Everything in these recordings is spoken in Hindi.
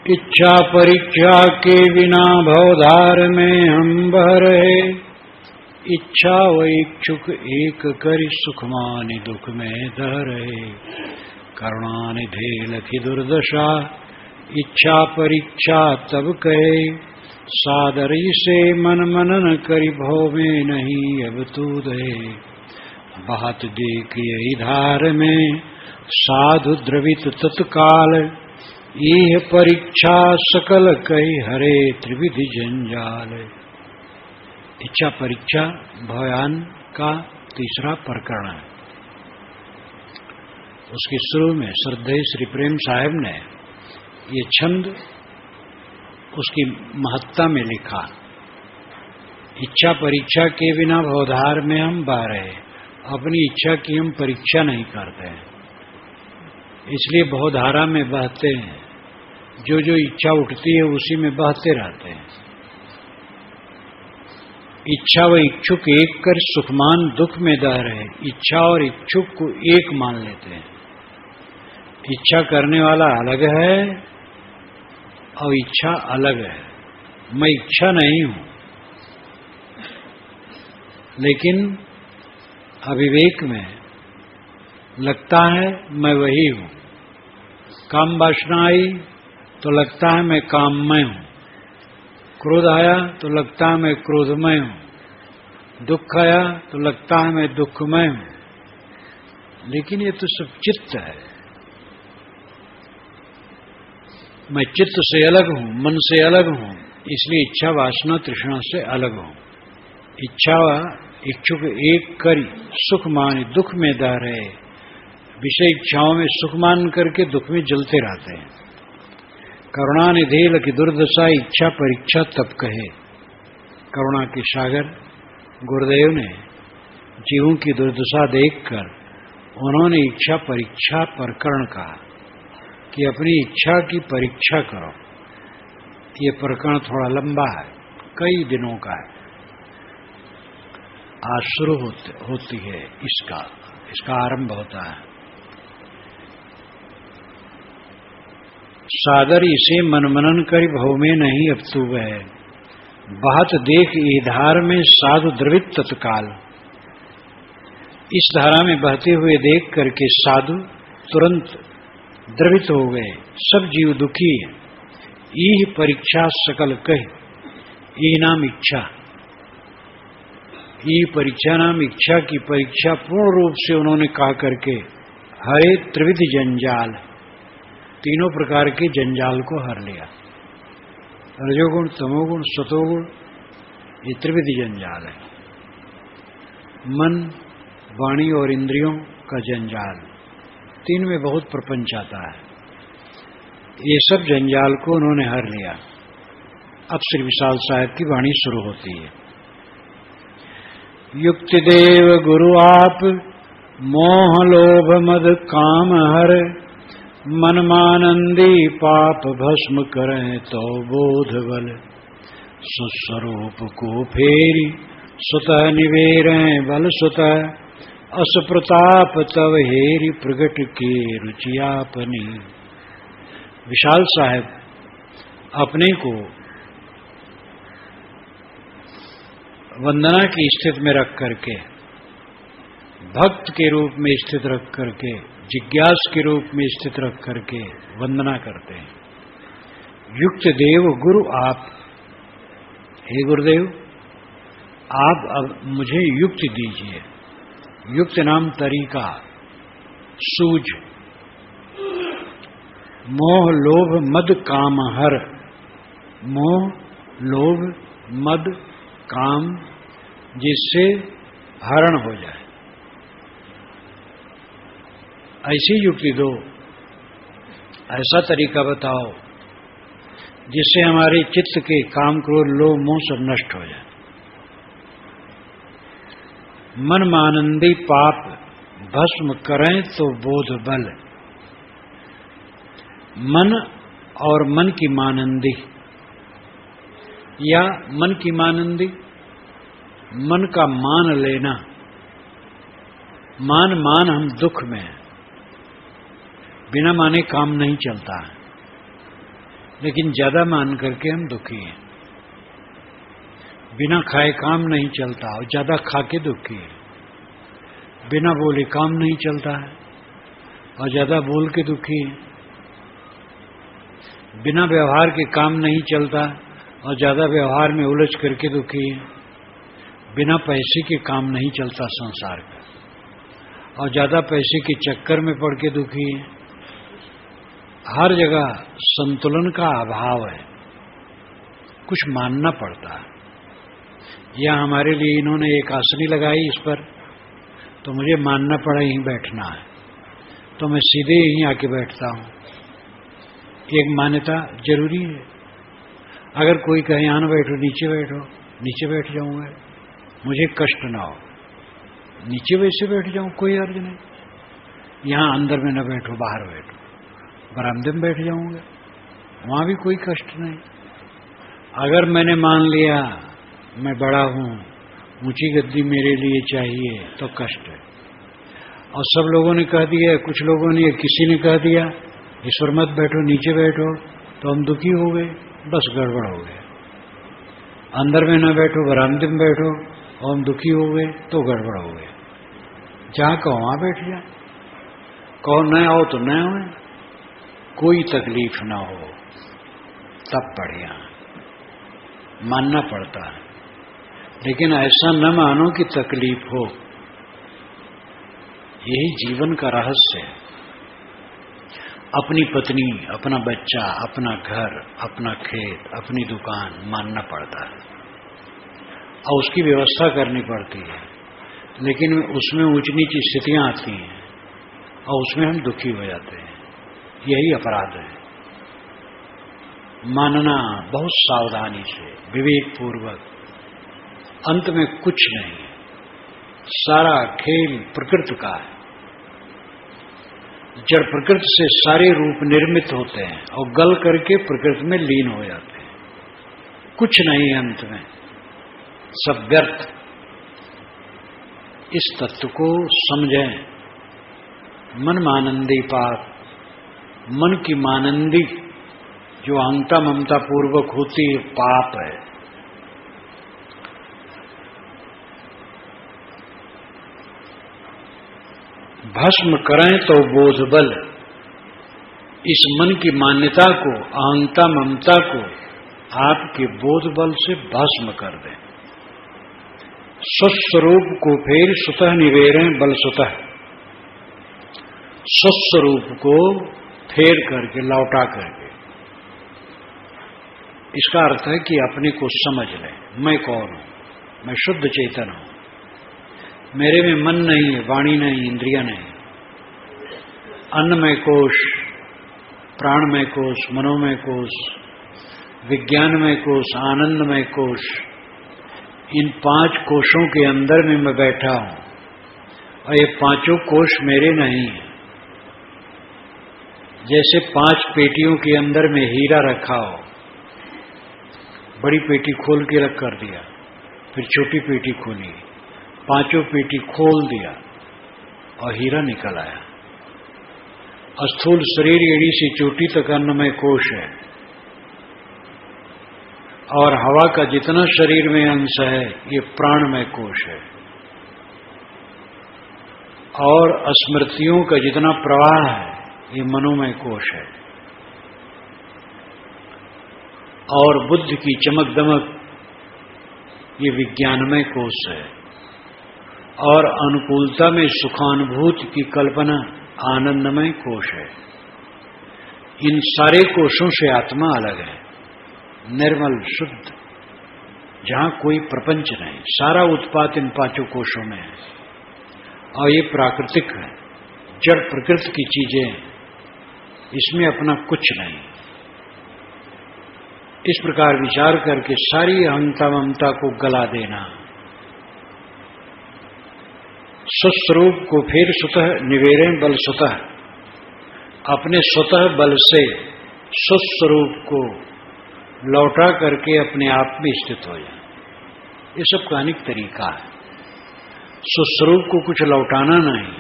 इच्छा परीक्षा के बिना भवधार में हम बह रहे। इच्छा व इच्छुक एक करि सुख मानि दुख में दह रहे। करुणानिधे लखी दुर्दशा इच्छा परीक्षा तब कहे। सादरी से मन मनन करि भव में नहीं अब तू दे। बहत देख यही धार में साधु द्रवित तत्काल। यह परीक्षा सकल कही हरे त्रिविधि जंजाल। इच्छा परीक्षा भयान का तीसरा प्रकरण है। उसके शुरू में श्रद्धेय श्री प्रेम साहब ने ये छंद उसकी महत्ता में लिखा। इच्छा परीक्षा के बिना भवधार में हम बह रहे। अपनी इच्छा की हम परीक्षा नहीं करते हैं, इसलिए भवधारा में बहते हैं। जो जो इच्छा उठती है उसी में बहते रहते हैं। इच्छा व इच्छुक एक कर सुखमान दुख में दह रहे। इच्छा और इच्छुक को एक मान लेते हैं। इच्छा करने वाला अलग है और इच्छा अलग है। मैं इच्छा नहीं हूं, लेकिन अविवेक में लगता है मैं वही हूं। काम वासना आई तो लगता है मैं काममय हूं। क्रोध आया तो लगता है मैं क्रोधमय हूं। दुख आया तो लगता है मैं दुखमय हूं। लेकिन ये तो सब चित्त है। मैं चित्त से अलग हूं, मन से अलग हूं, इसलिए इच्छा वासना तृष्णा से अलग हूं। इच्छा इच्छुक एक करी सुख माने दुख में दह रहे। विषय इच्छाओं में सुख मान करके दुख में जलते रहते हैं। करुणानिधे लखी दुर्दशा इच्छा परीक्षा तब कहे। करुणा के सागर गुरुदेव ने जीवों की दुर्दशा देखकर उन्होंने इच्छा परीक्षा प्रकरण कहा कि अपनी इच्छा की परीक्षा करो। ये प्रकरण थोड़ा लंबा है, कई दिनों का है। आज शुरू होती है इसका आरंभ होता है। सादर इसे मन मनन करी भव में नहीं अब तू वह। बहत देख ये धार में साधु द्रवित तत्काल। इस धारा में बहते हुए देख करके साधु तुरंत द्रवित हो गए। सब जीव दुखी है। यह परीक्षा सकल कही। यह नाम इच्छा। ये परीक्षा नाम इच्छा की परीक्षा पूर्ण रूप से उन्होंने कहा करके हरे त्रिविधि जंजाल, तीनों प्रकार के जंजाल को हर लिया। रजोगुण, तमोगुण, सतोगुण, ये त्रिविधि जंजाल है। मन, वाणी और इंद्रियों का जंजाल, तीन में बहुत प्रपंच आता है। ये सब जंजाल को उन्होंने हर लिया। अब श्री विशाल साहब की वाणी शुरू होती है। युक्ति देव गुरु आप मोह लोभ मद काम हर। मन मानंदी पाप भस्म करें तो बोध बल। सुस्वरूप को फेरी सुतः निवेरें बल सुतः। अस प्रताप तव हेरी प्रगट के रुचियापनी। विशाल साहब अपने को वंदना की स्थिति में रख करके, भक्त के रूप में स्थित रख करके, जिज्ञास के रूप में स्थित रख करके वंदना करते हैं। युक्त देव गुरु आप, हे गुरुदेव आप अब मुझे युक्ति दीजिए। युक्त नाम तरीका, सूझ। मोह लोभ मद काम हर। मोह लोभ मद काम, जिससे हरण हो जाए, ऐसी युक्ति दो, ऐसा तरीका बताओ जिससे हमारे चित्त के काम क्रोध लोभ मोह सब नष्ट हो जाए। मन मानंदी पाप भस्म करें तो बोध बल। मन और मन की मानंदी या मन की मानंदी, मन का मान लेना। मान हम दुख में हैं। बिना माने काम नहीं चलता है। लेकिन ज्यादा मान करके हम दुखी हैं। बिना खाए काम नहीं चलता और ज्यादा खा के दुखी है। बिना बोले काम नहीं चलता है और ज्यादा बोल के दुखी है। बिना व्यवहार के काम नहीं चलता और ज्यादा व्यवहार में उलझ करके दुखी है। बिना पैसे के काम नहीं चलता संसार का और ज्यादा पैसे के चक्कर में पड़ के दुखी है। हर जगह संतुलन का अभाव है, कुछ मानना पड़ता है। यह हमारे लिए इन्होंने एक आसनी लगाई, इस पर तो मुझे मानना पड़ा यहीं बैठना है, तो मैं सीधे यहीं आके बैठता हूं। एक मान्यता जरूरी है। अगर कोई कहे यहां न बैठो, नीचे बैठो, नीचे बैठ जाऊंगा, मुझे कष्ट ना हो, नीचे वैसे बैठ जाऊं, कोई अर्ज नहीं। यहां अंदर में न बैठो, बाहर बैठो, बरामदे में बैठ जाऊंगा, वहां भी कोई कष्ट नहीं। अगर मैंने मान लिया मैं बड़ा हूं, ऊंची गद्दी मेरे लिए चाहिए, तो कष्ट है। और सब लोगों ने कह दिया, कुछ लोगों ने, किसी ने कह दिया ईश्वर मत बैठो, नीचे बैठो, तो हम दुखी हो गए, बस गड़बड़ हो गए। अंदर में न बैठो, बरामदे में बैठो और हम दुखी हो गए, तो गड़बड़ हो गए। जहां कहो वहां बैठ जाए, कहो न आओ तो न आओ, कोई तकलीफ ना हो, तब बढ़िया। मानना पड़ता है, लेकिन ऐसा न मानो कि तकलीफ हो। यही जीवन का रहस्य है। अपनी पत्नी, अपना बच्चा, अपना घर, अपना खेत, अपनी दुकान मानना पड़ता है और उसकी व्यवस्था करनी पड़ती है, लेकिन उसमें ऊंच नीच स्थितियां आती हैं और उसमें हम दुखी हो जाते हैं। यही अपराध है। मानना बहुत सावधानी से, विवेक पूर्वक। अंत में कुछ नहीं है, सारा खेल प्रकृति का है। जड़ प्रकृति से सारे रूप निर्मित होते हैं और गल करके प्रकृति में लीन हो जाते हैं। कुछ नहीं है अंत में, सब व्यर्थ। इस तत्व को समझें। मन मानंदी पाप, मन की मानंदी जो अहंता ममता पूर्वक होती है, पाप है। भस्म करें तो बोध बल, इस मन की मान्यता को, अहंता ममता को आपके बोध बल से भस्म कर दें। स्वस्वरूप को फिर सुतः निवेरें बल सुतः, स्वस्वरूप को फेर करके, लौटा करके। इसका अर्थ है कि अपने को समझ लें, मैं कौन हूं, मैं शुद्ध चेतन हूं, मेरे में मन नहीं है, वाणी नहीं, इंद्रियां नहीं। अन्नमय कोश, प्राणमय कोश, मनोमय कोश, विज्ञानमय कोश, आनंदमय कोश, इन 5 कोशों के अंदर में मैं बैठा हूं और ये 5 कोश मेरे नहीं है। जैसे 5 पेटियों के अंदर में हीरा रखा हो, बड़ी पेटी खोल के रख कर दिया, फिर छोटी पेटी खोली, 5 पेटी खोल दिया और हीरा निकल आया। स्थूल शरीर एड़ी से चोटी तक अन्नमय कोश है और हवा का जितना शरीर में अंश है ये प्राणमय कोश है और स्मृतियों का जितना प्रवाह है ये मनोमय कोश है और बुद्धि की चमक दमक ये विज्ञानमय कोश है और अनुकूलता में सुखानुभूति की कल्पना आनंदमय कोश है। इन सारे कोशों से आत्मा अलग है, निर्मल शुद्ध, जहां कोई प्रपंच नहीं, सारा उत्पाद इन 5 कोशों में है और ये प्राकृतिक है, जड़ प्रकृति की चीजें, इसमें अपना कुछ नहीं। इस प्रकार विचार करके सारी अहंता ममता को गला देना, स्वस्वरूप को फिर स्वतः निवेरें बल स्वतः, अपने स्वतः बल से स्वस्वरूप को लौटा करके अपने आप में स्थित हो जाए। ये सब का अनेक तरीका है। स्वस्वरूप को कुछ लौटाना नहीं,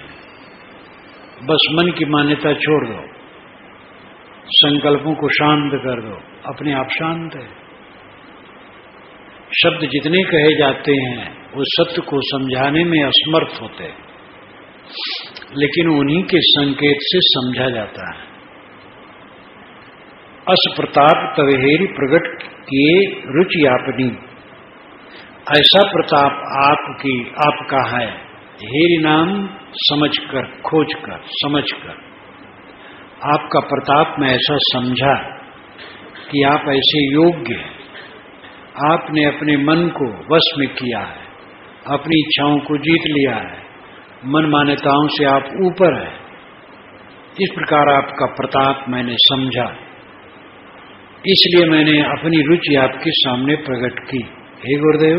बस मन की मान्यता छोड़ दो, संकल्पों को शांत कर दो, अपने आप शांत है। शब्द जितने कहे जाते हैं वो सत्य को समझाने में असमर्थ होते हैं, लेकिन उन्हीं के संकेत से समझा जाता है। अस प्रताप तवेहेरी प्रकट किए रुचि आपनी, ऐसा प्रताप आपका है। हेरी नाम समझकर, खोजकर, समझकर आपका प्रताप में ऐसा समझा कि आप ऐसे योग्य हैं। आपने अपने मन को वश में किया है, अपनी इच्छाओं को जीत लिया है, मन मान्यताओं से आप ऊपर है। इस प्रकार आपका प्रताप मैंने समझा, इसलिए मैंने अपनी रुचि आपके सामने प्रकट की। हे गुरुदेव,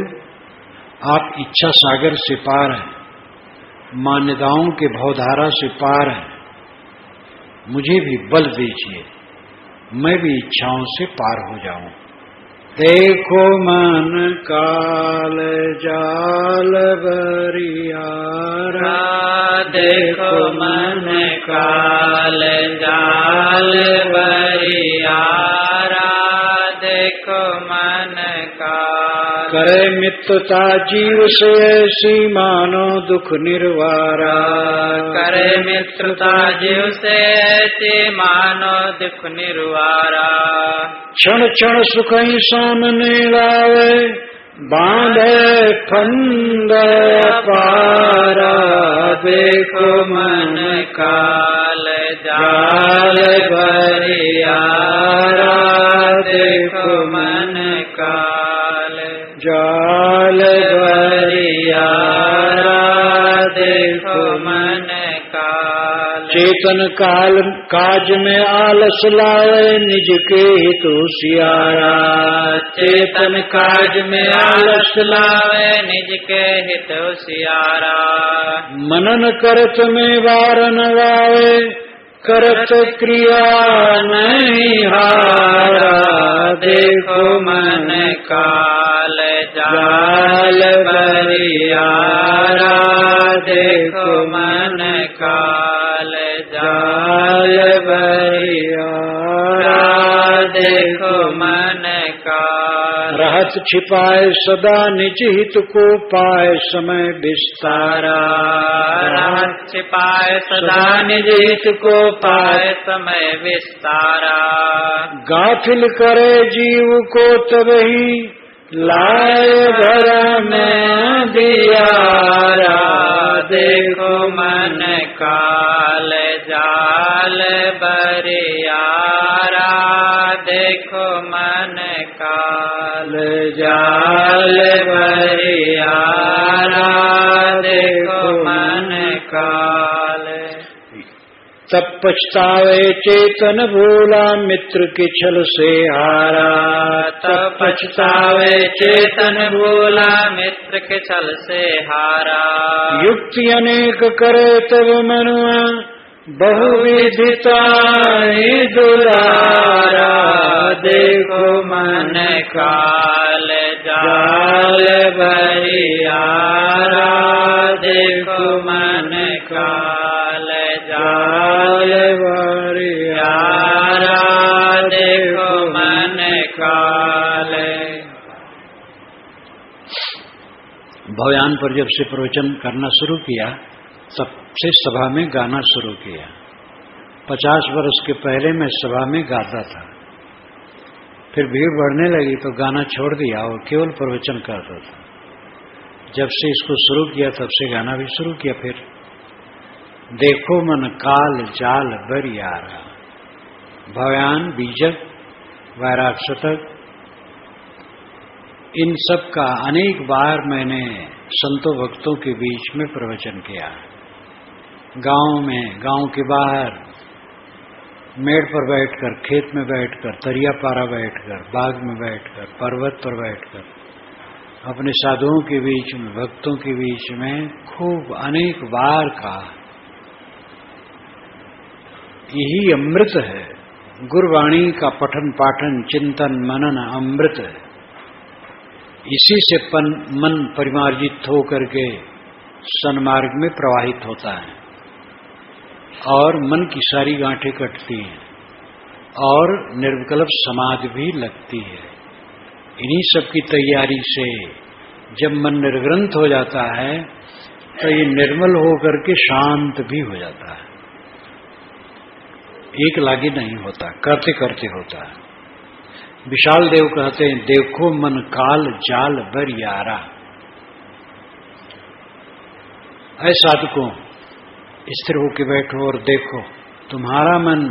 आप इच्छा सागर से पार हैं, मान्यताओं के भवधारा से पार हैं। मुझे भी बल दीजिए, मैं भी इच्छाओं से पार हो जाऊं। देखो मन काल जाल बरियारा, देखो मन काल जाल बरियारा, देखो मन काल। करे मित्रता जीव से ऐसी मानो दुख निर्वारा, करे मित्रता जीव से ऐसी मानो दुख निर्वारा। क्षण क्षण सुख ही सामने लावे, बांधे फंद पारा। देखो मन काल जाल बरियारा, देखो मन काल जाल बरियारा, देखो मन काल। चेतन काल काज में आलस लावे, निज के हित होशियारा। चेतन काज में आलस लावे, निज के हित होशियारा। मनन करत में वारन वावे, करत क्रिया नहीं हारा। देखो मन काल जाल बरियारा, देखो मन काल जाल बरियारा, देखो मन काल। रहत छिपाए सदा निज हित को पाए समय विस्तारा। रहत छिपाए सदा निज हित को पाए समय विस्तारा। गाफिल करे जीव को तबही, लाए भरम दियारा। देखो मन काल जाल बरियारा, देखो मन काल जाल बरियारा, देखो मन काल। तब पछतावे चेतन भूला, मित्र के छल से हारा। तब पछतावे चेतन भूला, मित्र के छल से हारा। युक्ति अनेक करे तब मनुआ, बहुविधिता दुलारा। देखो मन काल जाल बरियारा, देखो मन काल जाल बरियारा, देखो मन काल। भवयान पर जब से प्रवचन करना शुरू किया, तब से सभा में गाना शुरू किया। 50 वर्ष के पहले मैं सभा में गाता था, फिर भीड़ बढ़ने लगी तो गाना छोड़ दिया और केवल प्रवचन करता था। जब से इसको शुरू किया तब से गाना भी शुरू किया। फिर देखो मन काल जाल बरियारा, भवयान, बीजक, वैराग शतक, इन सब का अनेक बार मैंने संतों भक्तों के बीच में प्रवचन किया। गांव में, गांव के बाहर, मेड़ पर बैठकर, खेत में बैठकर, तरिया पारा बैठकर, बाग में बैठकर, पर्वत पर बैठकर, अपने साधुओं के बीच में, भक्तों के बीच में खूब अनेक बार कहा। यही अमृत है। गुरवाणी का पठन पाठन चिंतन मनन अमृत है। इसी से मन परिमार्जित होकर के सन्मार्ग में प्रवाहित होता है और मन की सारी गांठें कटती हैं और निर्विकल्प समाधि भी लगती है। इन्हीं सब की तैयारी से जब मन निर्ग्रंथ हो जाता है तो ये निर्मल होकर के शांत भी हो जाता है। एक लागी नहीं होता, करते करते होता है। विशाल देव कहते हैं, देखो मन काल जाल बर यारा। ऐ साधकों, स्थिर होके बैठो और देखो, तुम्हारा मन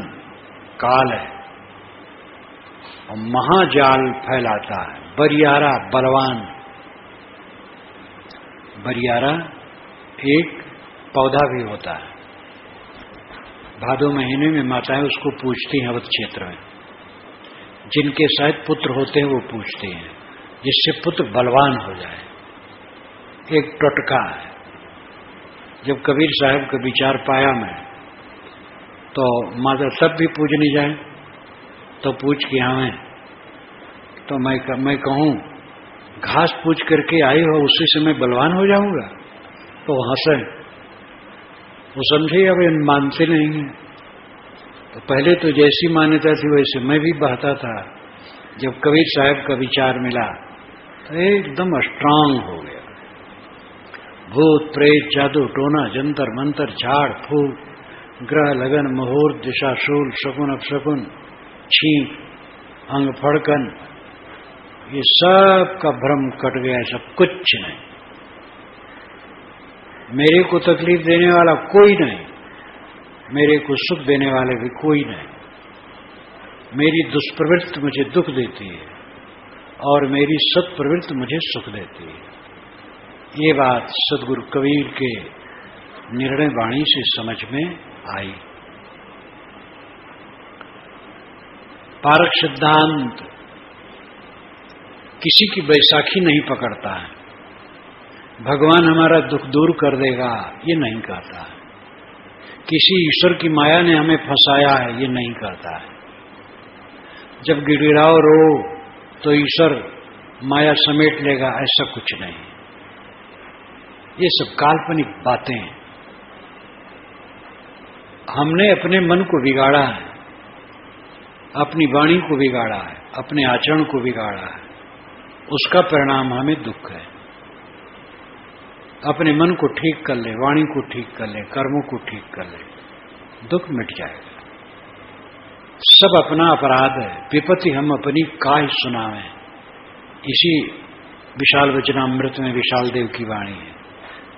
काल है और महाजाल फैलाता है। बरियारा बलवान। बरियारा एक पौधा भी होता है। भादो महीने में माताएं उसको पूजती हैं। अवध क्षेत्र में जिनके शायद पुत्र होते हैं वो पूजते हैं, जिससे पुत्र बलवान हो जाए। एक टोटका है। जब कबीर साहब का विचार पाया मैं, तो माता तब भी पूजनी जाए तो पूछ के आवे, तो मैं कहूं घास पूछ करके आई हो, उसी से मैं बलवान हो जाऊंगा? तो हंसे। वो समझे अब इन मानते नहीं है। तो पहले तो जैसी मान्यता थी वैसे मैं भी बहता था। जब कबीर साहब का विचार मिला तो एकदम स्ट्रांग हो गया। भूत प्रेत जादू टोना जंतर मंतर झाड़ फूक ग्रह लगन मुहूर्त दिशाशूल शकुन अपशकुन छींक अंग फड़कन, ये सब का भ्रम कट गया। सब कुछ नहीं। मेरे को तकलीफ देने वाला कोई नहीं, मेरे को सुख देने वाले भी कोई नहीं। मेरी दुष्प्रवृत्ति मुझे दुख देती है और मेरी सत्प्रवृत्ति मुझे सुख देती है। ये बात सदगुरु कबीर के निर्णय वाणी से समझ में आई। पारक सिद्धांत किसी की बैसाखी नहीं पकड़ता है। भगवान हमारा दुख दूर कर देगा ये नहीं कहता है। किसी ईश्वर की माया ने हमें फंसाया है ये नहीं कहता है। जब गिड़गिड़ाओ रो तो ईश्वर माया समेट लेगा, ऐसा कुछ नहीं। ये सब काल्पनिक बातें हैं। हमने अपने मन को बिगाड़ा है, अपनी वाणी को बिगाड़ा है, अपने आचरण को बिगाड़ा है। उसका परिणाम हमें दुख है। अपने मन को ठीक कर ले, वाणी को ठीक कर ले, कर्मों को ठीक कर ले, दुख मिट जाएगा। सब अपना अपराध है। विपत्ति हम अपनी काहे सुनावे। इसी विशाल वचनामृत में विशाल देव की वाणी है।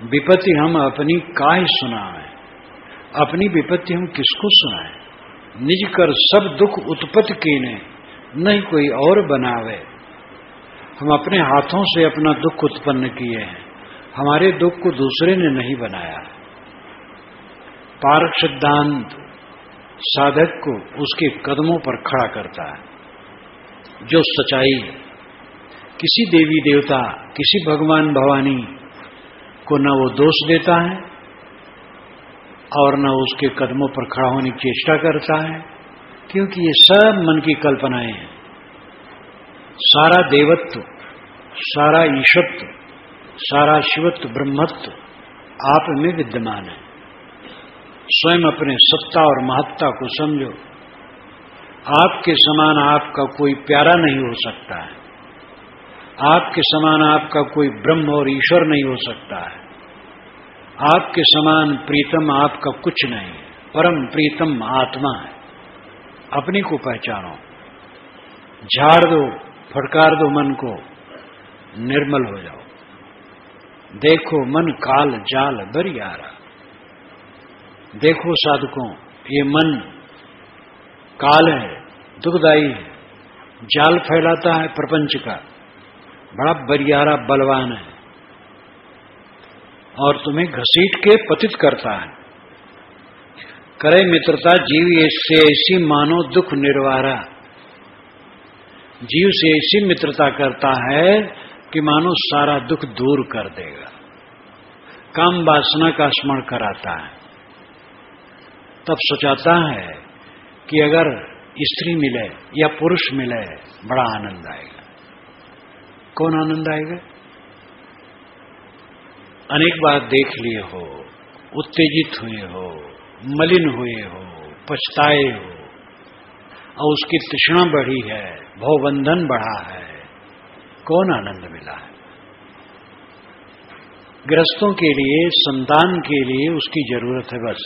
विपत्ति हम अपनी काहे सुनावे। अपनी विपत्ति हम किसको सुनाए। निज कर सब दुख उत्पत्ति कीने, नहीं कोई और बनावे। हम अपने हाथों से अपना दुख उत्पन्न किए हैं। हमारे दुख को दूसरे ने नहीं बनाया। पारक सिद्धांत साधक को उसके कदमों पर खड़ा करता है। जो सच्चाई किसी देवी देवता, किसी भगवान भवानी को न वो दोष देता है और न उसके कदमों पर खड़ा होने की चेष्टा करता है, क्योंकि ये सब मन की कल्पनाएं हैं। सारा देवत्व, सारा ईशत्व, सारा शिवत्व ब्रह्मत्व आप में विद्यमान है। स्वयं अपने सत्ता और महत्ता को समझो। आपके समान आपका कोई प्यारा नहीं हो सकता है। आपके समान आपका कोई ब्रह्म और ईश्वर नहीं हो सकता है। आपके समान प्रीतम आपका कुछ नहीं है। परम प्रीतम आत्मा है। अपनी को पहचानो। झाड़ दो, फटकार दो मन को, निर्मल हो जाओ। देखो मन काल जाल बर यारा। देखो साधकों, ये मन काल है, दुखदाई है, जाल फैलाता है प्रपंच का, बड़ा बरियारा बलवान है और तुम्हें घसीट के पतित करता है। करे मित्रता जीव से ऐसी मानो दुख निर्वारा। जीव से ऐसी मित्रता करता है कि मानो सारा दुख दूर कर देगा। काम वासना का स्मरण कराता है। तब सोचाता है कि अगर स्त्री मिले या पुरुष मिले बड़ा आनंद आएगा। कौन आनंद आएगा? अनेक बार देख लिए हो, उत्तेजित हुए हो, मलिन हुए हो, पछताए हो, और उसकी तृष्णा बढ़ी है, भवबंधन बढ़ा है, कौन आनंद मिला है? गृहस्थों के लिए, संतान के लिए उसकी जरूरत है बस।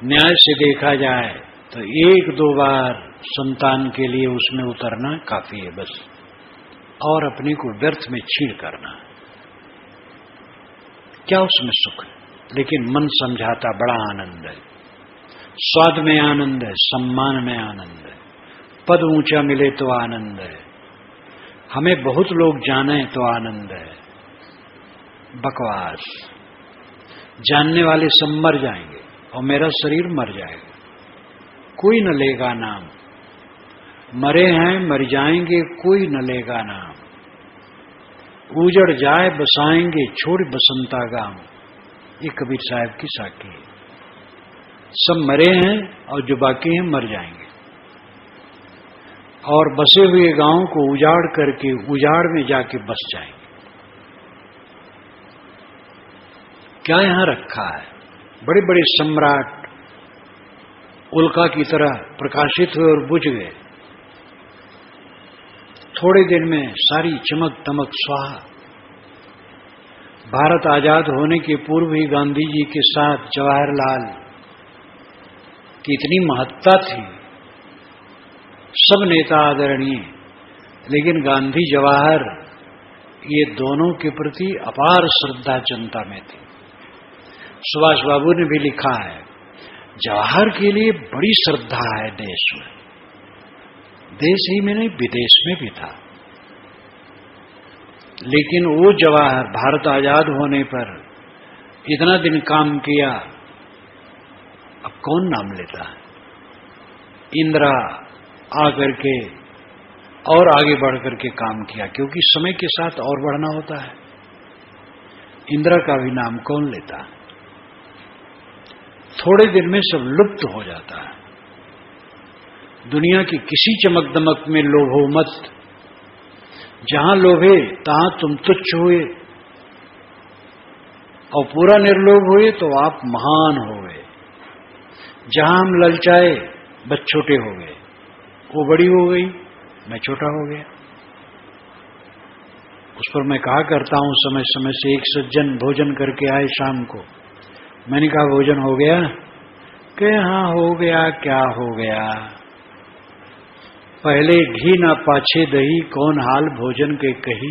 न्याय से देखा जाए तो 1-2 बार संतान के लिए उसमें उतरना काफी है बस, और अपने को व्यर्थ में छीड़ करना, क्या उसमें सुख है? लेकिन मन समझाता बड़ा आनंद है, स्वाद में आनंद है, सम्मान में आनंद है, पद ऊंचा मिले तो आनंद है, हमें बहुत लोग जाने तो आनंद है। बकवास, जानने वाले सब मर जाएंगे और मेरा शरीर मर जाएगा, कोई न लेगा नाम। मरे हैं, मर जाएंगे, कोई न लेगा नाम। उजड़ जाए बसाएंगे, छोड़ बसंता गाम, ये कबीर साहब की साखी है। सब मरे हैं और जो बाकी हैं मर जाएंगे, और बसे हुए गांव को उजाड़ करके उजाड़ में जाके बस जाएंगे। क्या यहां रखा है? बड़े बड़े सम्राट उल्का की तरह प्रकाशित हुए और बुझ गए, थोड़े दिन में सारी चमक दमक स्वाहा। भारत आजाद होने के पूर्व ही गांधी जी के साथ जवाहरलाल की इतनी महत्ता थी, सब नेता आदरणीय, लेकिन गांधी जवाहर ये दोनों के प्रति अपार श्रद्धा जनता में थी। सुभाष बाबू ने भी लिखा है, जवाहर के लिए बड़ी श्रद्धा है देश में, देश ही में नहीं विदेश में भी था। लेकिन वो जवाहर भारत आजाद होने पर इतना दिन काम किया, अब कौन नाम लेता है? इंदिरा आकर के और आगे बढ़ करके काम किया, क्योंकि समय के साथ और बढ़ना होता है। इंदिरा का भी नाम कौन लेता है? थोड़े दिन में सब लुप्त हो जाता है। दुनिया की किसी चमक दमक में लोभो मत, जहां लोभे तहां तुम तुच्छ हुए, और पूरा निर्लोभ हुए तो आप महान हो गए। जहां हम ललचाए बस छोटे हो गए, वो बड़ी हो गई, मैं छोटा हो गया। उस पर मैं कहा करता हूं समय समय से, एक सज्जन भोजन करके आए शाम को, मैंने कहा भोजन हो गया? कि हाँ हो गया। क्या हो गया? पहले घी ना पाछे दही, कौन हाल भोजन के कही।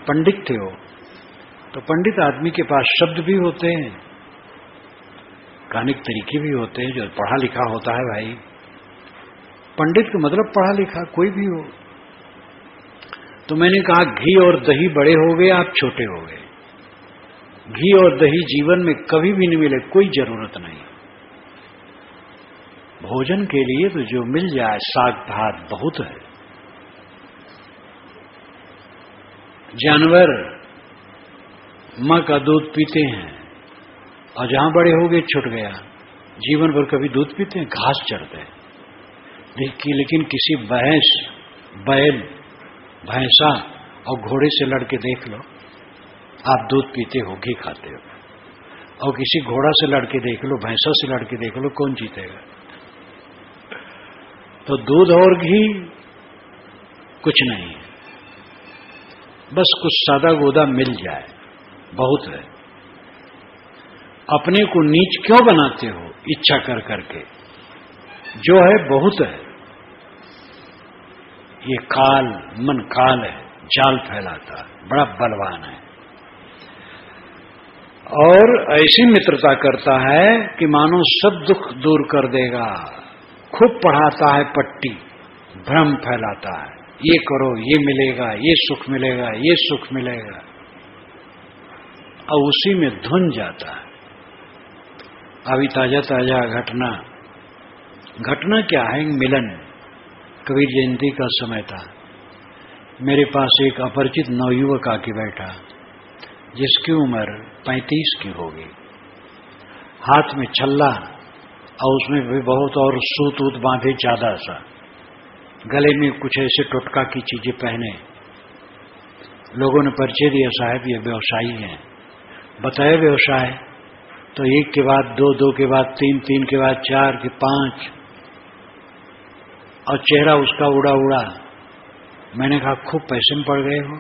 पंडित थे वो, तो पंडित आदमी के पास शब्द भी होते हैं, कहने के तरीके भी होते हैं, जो पढ़ा लिखा होता है भाई। पंडित का मतलब पढ़ा लिखा कोई भी हो। तो मैंने कहा घी और दही बड़े हो गए, आप छोटे हो गए। घी और दही जीवन में कभी भी नहीं मिले, कोई जरूरत नहीं। भोजन के लिए तो जो मिल जाए, साग भात बहुत है। जानवर मां का दूध पीते हैं, और जहां बड़े हो गए छूट गया। जीवन भर कभी दूध पीते हैं? घास चरते हैं। लेकिन किसी भैंस, बैल, भैंसा और घोड़े से लड़के देख लो, आप दूध पीते हो, घी खाते हो। और किसी घोड़ा से लड़के देख लो, भैंसा से लड़के देख लो, कौन जीतेगा? तो दूध और घी कुछ नहीं है, बस कुछ सादा गोदा मिल जाए बहुत है। अपने को नीच क्यों बनाते हो इच्छा कर करके? जो है बहुत है। ये काल, मन काल है, जाल फैलाता, बड़ा बलवान है, और ऐसी मित्रता करता है कि मानो सब दुख दूर कर देगा। खूब पढ़ाता है पट्टी, भ्रम फैलाता है, ये करो ये मिलेगा, ये सुख मिलेगा, ये सुख मिलेगा, और उसी में धुन जाता है। अभी ताजा ताजा घटना क्या है? मिलन, कबीर जयंती का समय था। मेरे पास एक अपरिचित नवयुवक आके बैठा, जिसकी उम्र 35 की होगी, हाथ में छल्ला और उसमें भी बहुत, और सूत ऊत बांधे ज्यादा सा, गले में कुछ ऐसे टोटका की चीजें पहने। लोगों ने परिचय दिया, साहब ये व्यवसायी हैं। बताया व्यवसाय, तो एक के बाद दो, दो के बाद तीन, तीन के बाद चार के 5, और चेहरा उसका उड़ा उड़ा। मैंने कहा खूब पैसे में पड़ गए हो,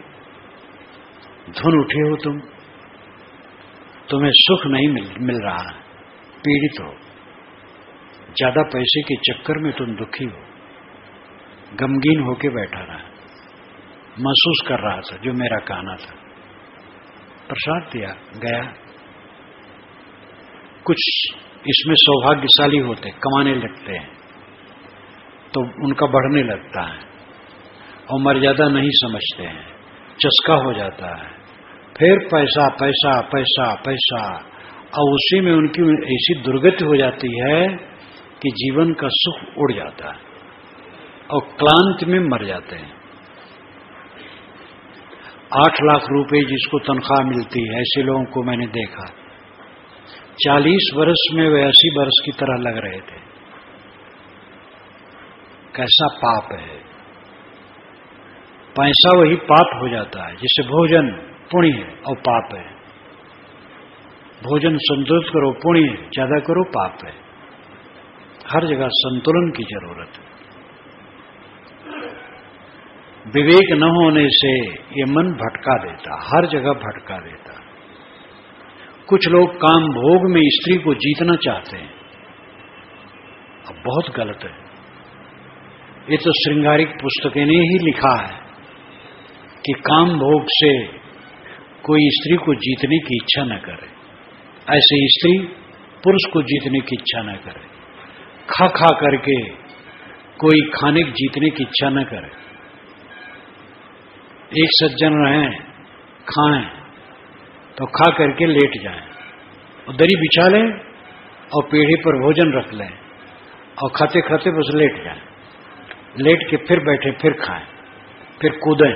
धुन उठे हो तुम, तुम्हें सुख नहीं मिल रहा, पीड़ित हो, ज्यादा पैसे के चक्कर में तुम दुखी हो। गमगीन होके बैठा रहा, महसूस कर रहा था जो मेरा कहना था। प्रसाद दिया, गया। कुछ इसमें सौभाग्यशाली होते, कमाने लगते हैं तो उनका बढ़ने लगता है और मर्यादा नहीं समझते हैं, चस्का हो जाता है, फिर पैसा पैसा पैसा पैसा, और उसी में उनकी ऐसी दुर्गति हो जाती है कि जीवन का सुख उड़ जाता है और क्लांति में मर जाते हैं। 8 लाख रुपए जिसको तनख्वाह मिलती है, ऐसे लोगों को मैंने देखा, 40 वर्ष में वे 80 वर्ष की तरह लग रहे थे। कैसा पाप है। पैसा वही पाप हो जाता है, जिसे भोजन पुण्य है और पाप है। भोजन संतुलित करो, पुण्य है, ज्यादा करो, पाप है। हर जगह संतुलन की जरूरत है। विवेक न होने से ये मन भटका देता, हर जगह भटका देता। कुछ लोग काम भोग में स्त्री को जीतना चाहते हैं, अब बहुत गलत है। ये तो श्रृंगारिक पुस्तकें ने ही लिखा है कि काम भोग से कोई स्त्री को जीतने की इच्छा न करे, ऐसे स्त्री पुरुष को जीतने की इच्छा न करे, खा खा करके कोई खाने की जीतने की इच्छा न करे। एक सज्जन रहें, खाएं तो खा करके लेट जाएं और दरी बिछा लें और पीढ़ी पर भोजन रख लें और खाते खाते बस लेट जाएं, लेट के फिर बैठे, फिर खाएं, फिर कूदें,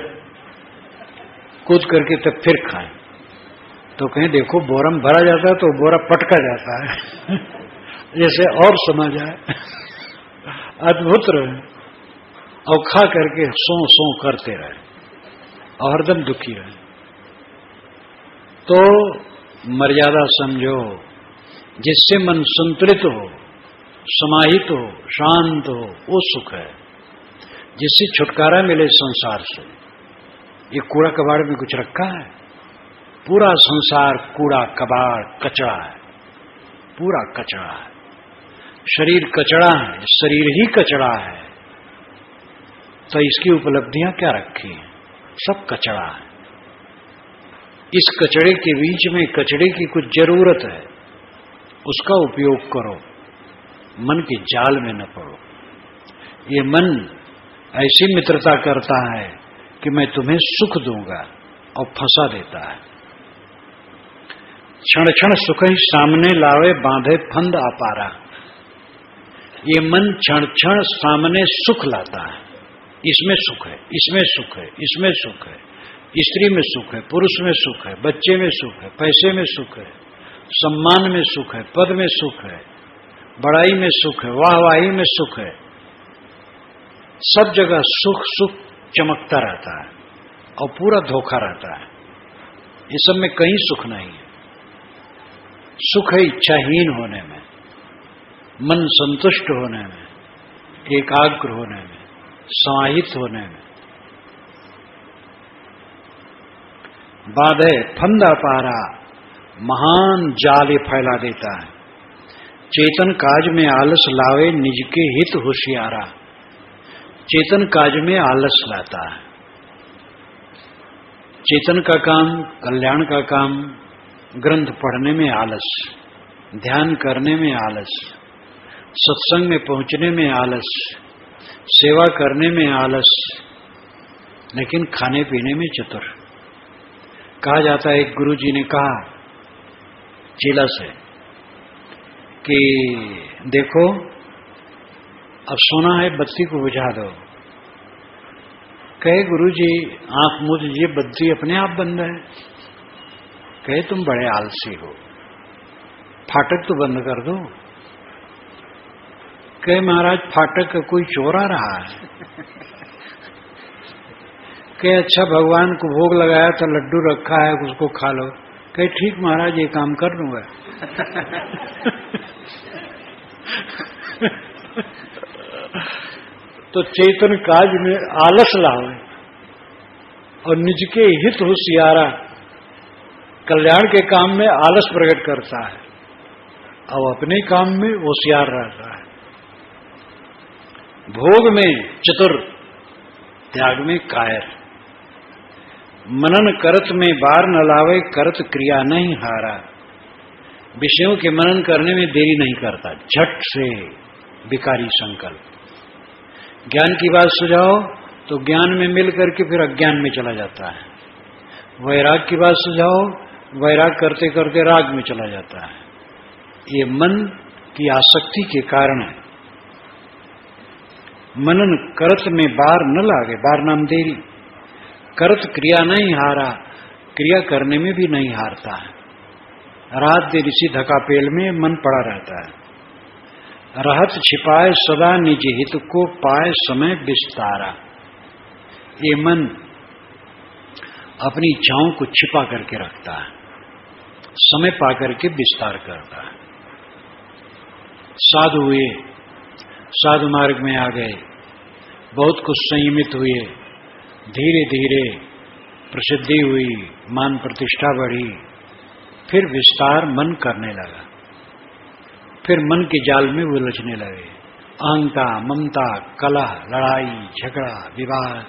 कूद करके तब फिर खाएं। तो कहीं देखो बोरा में भरा जाता है तो बोरा पटका जाता है जैसे और समझ आए। अद्भुत रहे और खा करके सो सो करते रहे और हरदम दुखी रहे। तो मर्यादा समझो, जिससे मन संतुलित हो, समाहित हो, शांत हो, वो सुख है। जिससे छुटकारा मिले संसार से। ये कूड़ा कबाड़ में कुछ रखा है? पूरा संसार कूड़ा कबाड़ कचरा है, पूरा कचरा है। शरीर कचरा है, शरीर ही कचरा है, तो इसकी उपलब्धियां क्या रखी हैं? सब कचरा है। इस कचड़े के बीच में कचड़े की कुछ जरूरत है, उसका उपयोग करो, मन के जाल में न पड़ो। ये मन ऐसी मित्रता करता है कि मैं तुम्हें सुख दूंगा और फंसा देता है। क्षण क्षण सुख ही सामने लावे, बांधे फंद अपारा। ये मन क्षण क्षण सामने सुख लाता है। इसमें सुख है, इसमें सुख है, इसमें सुख है, स्त्री में सुख है, पुरुष में सुख है, बच्चे में सुख है, पैसे में सुख है, सम्मान में सुख है, पद में सुख है, बड़ाई में सुख है, वाहवाही में सुख है। सब जगह सुख सुख चमकता रहता है और पूरा धोखा रहता है। इस सब में कहीं सुख नहीं है। सुख है इच्छाहीन होने में, मन संतुष्ट होने में, एकाग्र होने में, समाहित होने में। बाधे फंदा पारा, महान जाल फैला देता है। चेतन काज में आलस लावे, निज के हित होशियारा। चेतन काज में आलस लाता है। चेतन का काम, कल्याण का काम, ग्रंथ पढ़ने में आलस, ध्यान करने में आलस, सत्संग में पहुंचने में आलस, सेवा करने में आलस, लेकिन खाने पीने में चतुर। कहा जाता है, एक गुरु जी ने कहा चेला से कि देखो अब सोना है, बत्ती को बुझा दो। कहे गुरु जी आंख मूंद लीजिए, बत्ती अपने आप बंद है। कहे तुम बड़े आलसी हो, फाटक तो बंद कर दो। कहे महाराज फाटक का कोई चोर आ रहा है। कहे अच्छा भगवान को भोग लगाया तो लड्डू रखा है, उसको खा लो। कहे ठीक महाराज ये काम कर लूंगा। तो चेतन काज में आलस लावे और निज के हित होशियारा, कल्याण के काम में आलस प्रकट करता है और अपने काम में होशियार रहता है। भोग में चतुर, त्याग में कायर, मनन करत में बार न लावे, करत क्रिया नहीं हारा। विषयों के मनन करने में देरी नहीं करता, झट से विकारी संकल्प। ज्ञान की बात सुझाओ तो ज्ञान में मिल करके फिर अज्ञान में चला जाता है। वैराग की बात सुझाओ, वैराग करते करते राग में चला जाता है। ये मन की आसक्ति के कारण है। मनन करत में बार न लागे, बार नाम देरी। करत क्रिया नहीं हारा, क्रिया करने में भी नहीं हारता है। रात दिन इसी धकापेल में मन पड़ा रहता है। रहत छिपाए सदा निज हित को, पाए समय विस्तारा। ये मन अपनी इच्छाओं को छिपा करके रखता है, समय पा करके विस्तार करता है। साधु हुए, साधु मार्ग में आ गए, बहुत कुछ संयमित हुए, धीरे धीरे प्रसिद्धि हुई, मान प्रतिष्ठा बढ़ी, फिर विस्तार मन करने लगा। फिर मन के जाल में उलझने लगे। अहंता, ममता, कलह, लड़ाई, झगड़ा, विवाद।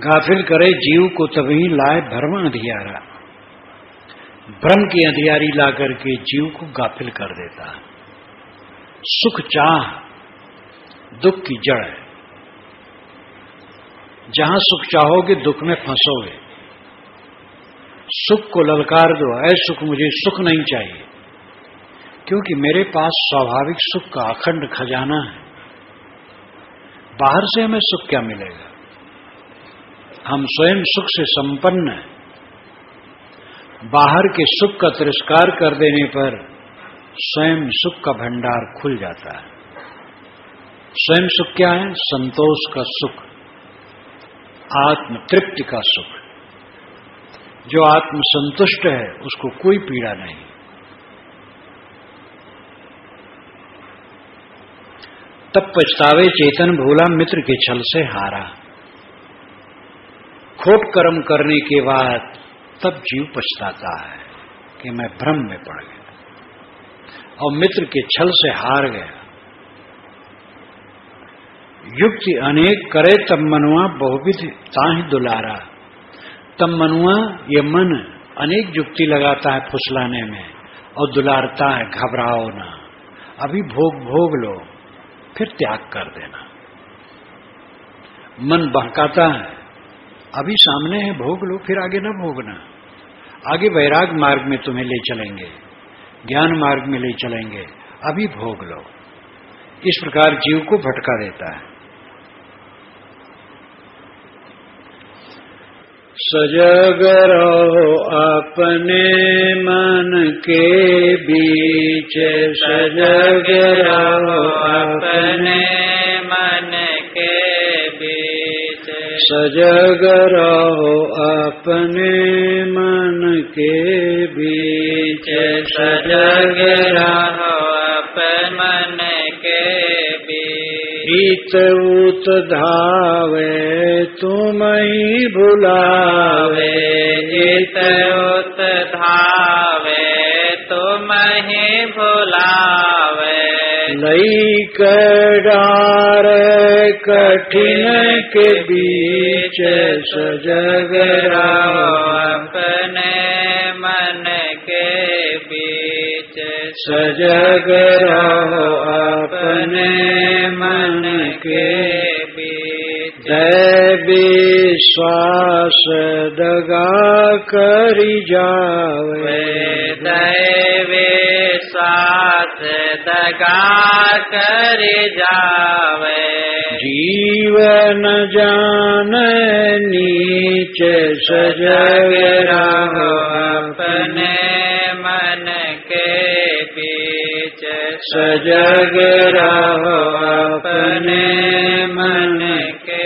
गाफिल करे जीव को तभी लाए भ्रम अंधियारा। भ्रम की अंधियारी ला करके जीव को गाफिल कर देता है। सुख चाह दुख की जड़ है। जहां सुख चाहोगे दुख में फंसोगे। सुख को ललकार दो, ऐ सुख मुझे सुख नहीं चाहिए, क्योंकि मेरे पास स्वाभाविक सुख का अखंड खजाना है। बाहर से हमें सुख क्या मिलेगा? हम स्वयं सुख से संपन्न हैं। बाहर के सुख का तिरस्कार कर देने पर स्वयं सुख का भंडार खुल जाता है। स्वयं सुख क्या है? संतोष का सुख, आत्म तृप्ति का सुख। जो आत्म संतुष्ट है उसको कोई पीड़ा नहीं। तब पछतावे चेतन भूला, मित्र के छल से हारा। खोट कर्म करने के बाद तब जीव पछताता है कि मैं भ्रम में पड़ गया और मित्र के छल से हार गया। युक्ति अनेक करे तब मनुआ, बहुविध ताहि दुलारा। तब मनुआ, ये मन अनेक युक्ति लगाता है फुसलाने में और दुलारता है, घबराओ ना, अभी भोग भोग लो, फिर त्याग कर देना। मन बहकाता है, अभी सामने है, भोग लो, फिर आगे ना भोगना। आगे वैराग मार्ग में तुम्हें ले चलेंगे, ज्ञान मार्ग में ले चलेंगे, अभी भोग लो। इस प्रकार जीव को भटका देता है। सजग रहो अपने मन के बीच, सजग रहो अपने मन के बीच। सजग रहो अपने मन के बीच, सजग रहो अपने मन के बीच। इत उत धावे तुम ही भुलावे, इत उत धावे तुम ही भुलावे। लई डार कठिन के बीच, सजग रहो अपने मन के बीच। सजग रहो अपने मन के बीच। दैवी श्वास दगा करी जावे, दैवी श्वास दगा कर जावे। जीवन जान नीच, सजग रहो अपने मन के बीच। सजग रहो अपने मन के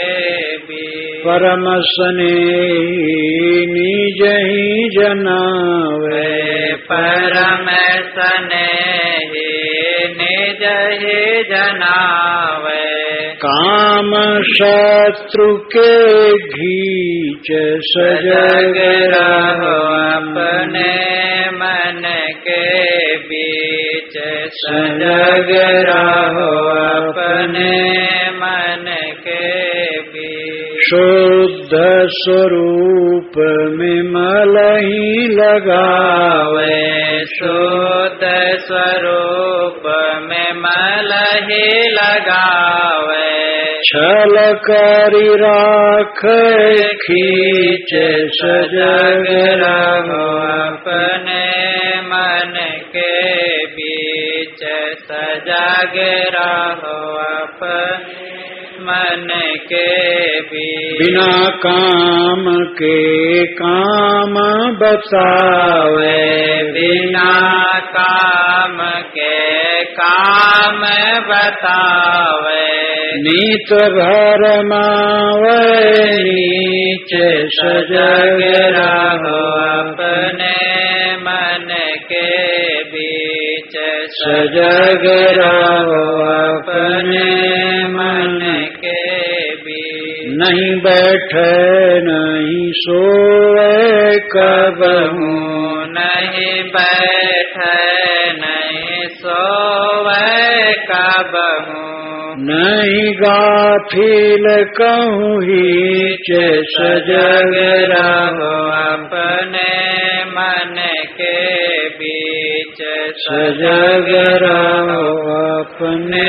बीच। परम स्नेही निज ही जनावे, परम स्नेही निज ही जनावे। काम शत्रु के घीच सजग सजग रहो अपने मन के बीच सजग रहो अपने मन के बीच शुद्ध स्वरूप में मल ही लगावे शुद्ध स्वरूप में मल ही लगावे छल करी राख खींच सजग रहो अपने मन के बीच सजग रहो अपने मन के बीच बिना काम के काम बतावे बिना काम के काम बतावे नीत भर मावे नीच सजग रहो अपने मन के बीच सजग रहो अपने मन के बीच नहीं बैठे नहीं सोए कबहू नहीं बैठे नहीं सोवे कबहू नहीं गाफिल कहूँ हीच सजग रहो अपने मन के बीच सजग रहो अपने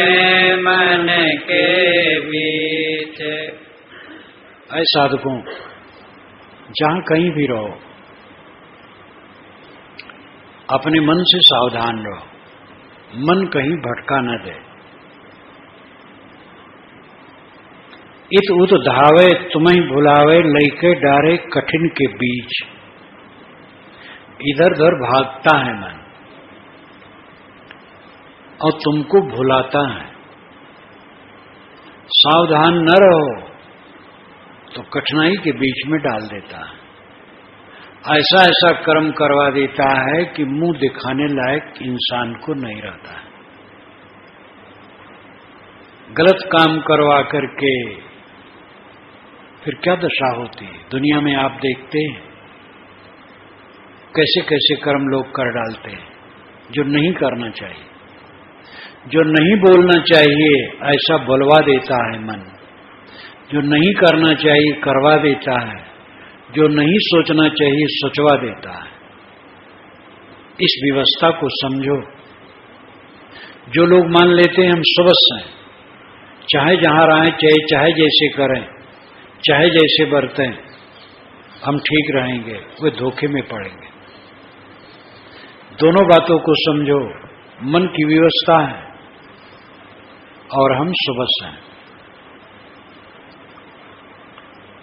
मन के बीच ऐ साधकों, जहाँ कहीं भी रहो अपने मन से सावधान रहो, मन कहीं भटका न दे। इत उत धावे तुम्हें भुलावे लइके डारे कठिन के बीच। इधर उधर भागता है मन और तुमको भुलाता है। सावधान न रहो तो कठिनाई के बीच में डाल देता है। ऐसा ऐसा कर्म करवा देता है कि मुंह दिखाने लायक इंसान को नहीं रहता है। गलत काम करवा करके फिर क्या दशा होती है। दुनिया में आप देखते हैं कैसे कैसे कर्म लोग कर डालते हैं जो नहीं करना चाहिए। जो नहीं बोलना चाहिए ऐसा बुलवा देता है मन। जो नहीं करना चाहिए करवा देता है। जो नहीं सोचना चाहिए सोचवा देता है। इस व्यवस्था को समझो। जो लोग मान लेते हैं हम स्वस्थ हैं, चाहे जहां रहें चाहे जैसे करें, चाहे जैसे बरतें, हम ठीक रहेंगे, वे धोखे में पड़ेंगे। दोनों बातों को समझो। मन की व्यवस्था है और हम स्वस्थ हैं।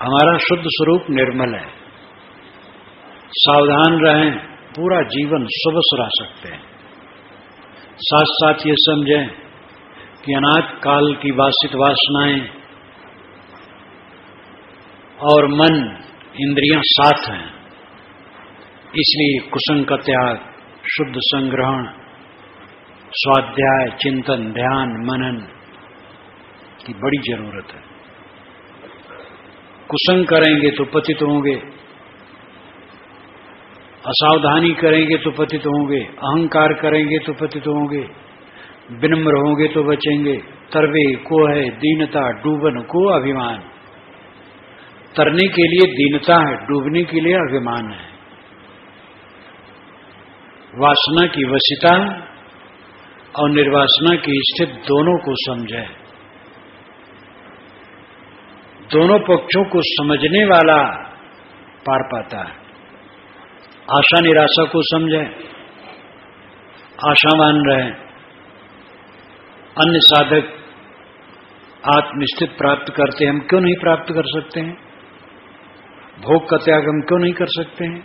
हमारा शुद्ध स्वरूप निर्मल है। सावधान रहें, पूरा जीवन स्वस्थ रह सकते हैं। साथ साथ ये समझें कि अनाथ काल की वासित वासनाएं और मन इंद्रियां साथ हैं। इसलिए कुसंग का त्याग, शुद्ध संग्रहण, स्वाध्याय, चिंतन, ध्यान, मनन की बड़ी जरूरत है। कुसंग करेंगे तो पतित होंगे, असावधानी करेंगे तो पतित होंगे, अहंकार करेंगे तो पतित होंगे, विनम्र होंगे तो बचेंगे। तरवे को है दीनता, डूबन को अभिमान। तरने के लिए दीनता है, डूबने के लिए अभिमान है। वासना की वशिता और निर्वासना की स्थिति दोनों को समझे। दोनों पक्षों को समझने वाला पार पाता है। आशा निराशा को समझे, आशावान रहे। अन्य साधक आत्मस्थिति प्राप्त करते हैं, हम क्यों नहीं प्राप्त कर सकते हैं? भोग का त्याग हम क्यों नहीं कर सकते हैं?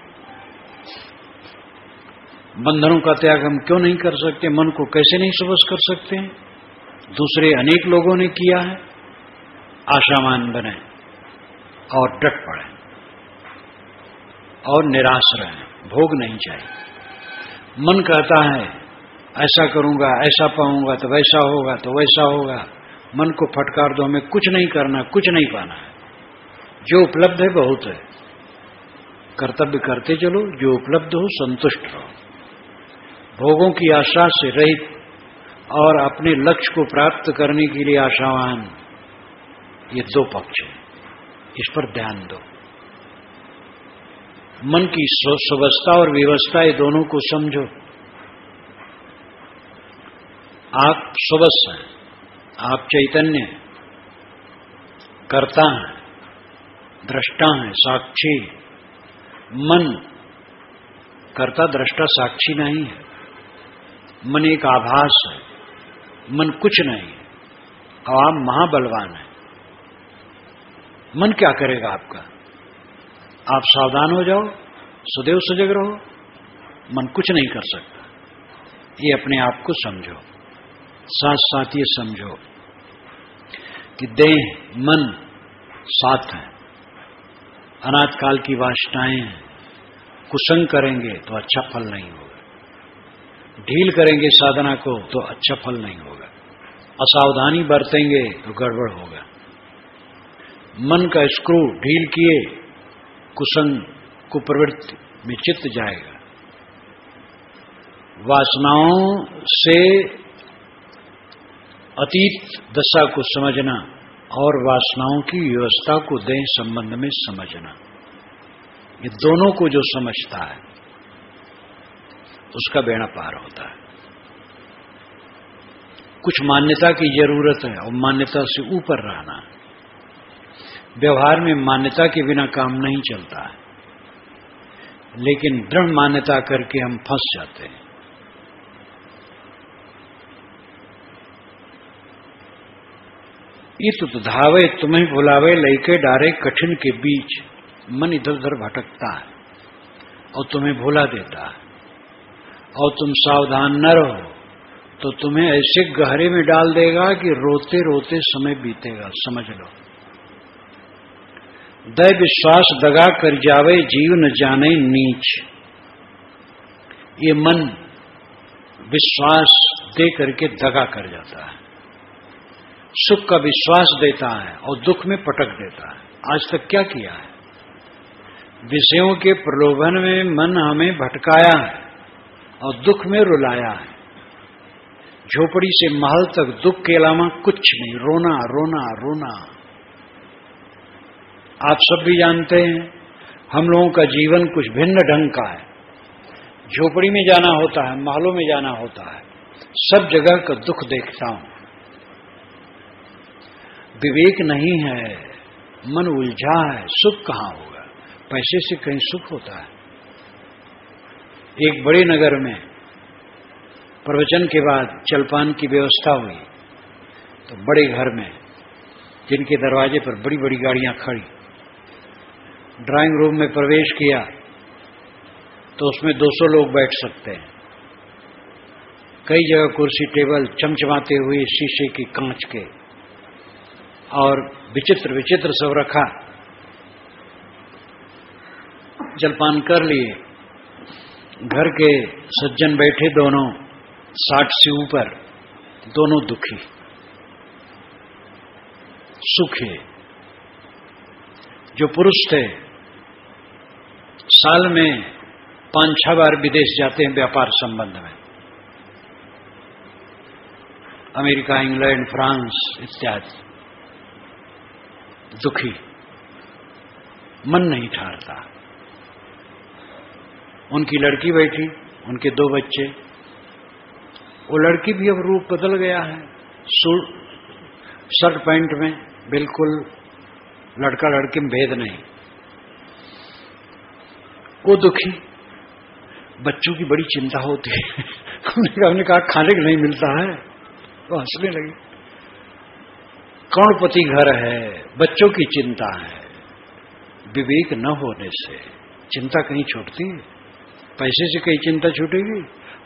बंधनों का त्याग हम क्यों नहीं कर सकते? मन को कैसे नहीं स्वस्थ कर सकते हैं? दूसरे अनेक लोगों ने किया है। आशावान बने और डट पड़े और निराश रहे। भोग नहीं चाहिए। मन कहता है ऐसा करूंगा, ऐसा पाऊंगा तो वैसा होगा, तो वैसा होगा। मन को फटकार दो, हमें कुछ नहीं करना, कुछ नहीं पाना है, जो उपलब्ध है बहुत है, कर्तव्य करते चलो, जो उपलब्ध हो संतुष्ट रहो, भोगों की आशा से रहित और अपने लक्ष्य को प्राप्त करने के लिए आशावान। ये दो पक्ष है, इस पर ध्यान दो। मन की सुवस्था और विवस्था, ये दोनों को समझो। आप सुवस्थ हैं, आप चैतन्य हैं, कर्ता हैं, दृष्टा हैं, साक्षी। मन कर्ता दृष्टा साक्षी नहीं है, मन एक आभास है, मन कुछ नहीं है, और आप महाबलवान हैं। मन क्या करेगा आपका? आप सावधान हो जाओ, सदैव सजग रहो, मन कुछ नहीं कर सकता। ये अपने आप को समझो, साथ साथ ये समझो कि देह मन साथ है, अनाथ काल की वासनाएं हैं। कुसंग करेंगे तो अच्छा फल नहीं होगा, ढील करेंगे साधना को तो अच्छा फल नहीं होगा, असावधानी बरतेंगे तो गड़बड़ होगा। मन का स्क्रू ढील किए कुसंग कुप्रवृत्ति में चित्त जाएगा। वासनाओं से अतीत दशा को समझना और वासनाओं की व्यवस्था को देह संबंध में समझना, ये दोनों को जो समझता है उसका बेड़ा पार होता है। कुछ मान्यता की जरूरत है और मान्यता से ऊपर रहना। व्यवहार में मान्यता के बिना काम नहीं चलता है, लेकिन दृढ़ मान्यता करके हम फंस जाते हैं। इत तो धावे तुम्हें भुलावे लइके डारे कठिन के बीच। मन इधर उधर भटकता है और तुम्हें भुला देता है, और तुम सावधान न रहो तो तुम्हें ऐसे गहरे में डाल देगा कि रोते रोते समय बीतेगा। समझ लो, दय विश्वास दगा कर जावे जीव न जाने नीच। ये मन विश्वास दे करके दगा कर जाता है, सुख का विश्वास देता है और दुख में पटक देता है। आज तक क्या किया है? विषयों के प्रलोभन में मन हमें भटकाया है और दुख में रुलाया है। झोपड़ी से महल तक दुख के अलावा कुछ नहीं, रोना रोना रोना। आप सब भी जानते हैं हम लोगों का जीवन कुछ भिन्न ढंग का है। झोपड़ी में जाना होता है, महलों में जाना होता है, सब जगह का दुख देखता हूं। विवेक नहीं है, मन उलझा है, सुख कहां होगा? पैसे से कहीं सुख होता है? एक बड़े नगर में प्रवचन के बाद जलपान की व्यवस्था हुई, तो बड़े घर में जिनके दरवाजे पर बड़ी बड़ी गाड़ियां खड़ी, ड्राइंग रूम में प्रवेश किया तो उसमें 200 लोग बैठ सकते हैं। कई जगह कुर्सी टेबल चमचमाते हुए शीशे की कांच के और विचित्र विचित्र सब रखा। जलपान कर लिए, घर के सज्जन बैठे दोनों 60 से ऊपर, दोनों दुखी सुखी। जो पुरुष थे साल में 5-6 बार विदेश जाते हैं व्यापार संबंध में, अमेरिका, इंग्लैंड, फ्रांस इत्यादि। दुखी, मन नहीं ठहरता। उनकी लड़की बैठी, उनके 2 बच्चे। वो लड़की भी अब रूप बदल गया है, शर्ट पैंट में, बिल्कुल लड़का लड़की में भेद नहीं। वो दुखी, बच्चों की बड़ी चिंता होती है। हमने कहा खाने को नहीं मिलता है, तो हंसने लगी। करोड़पति घर है, बच्चों की चिंता है। विवेक न होने से चिंता कहीं छूटती है? पैसे से कहीं चिंता छूटेगी?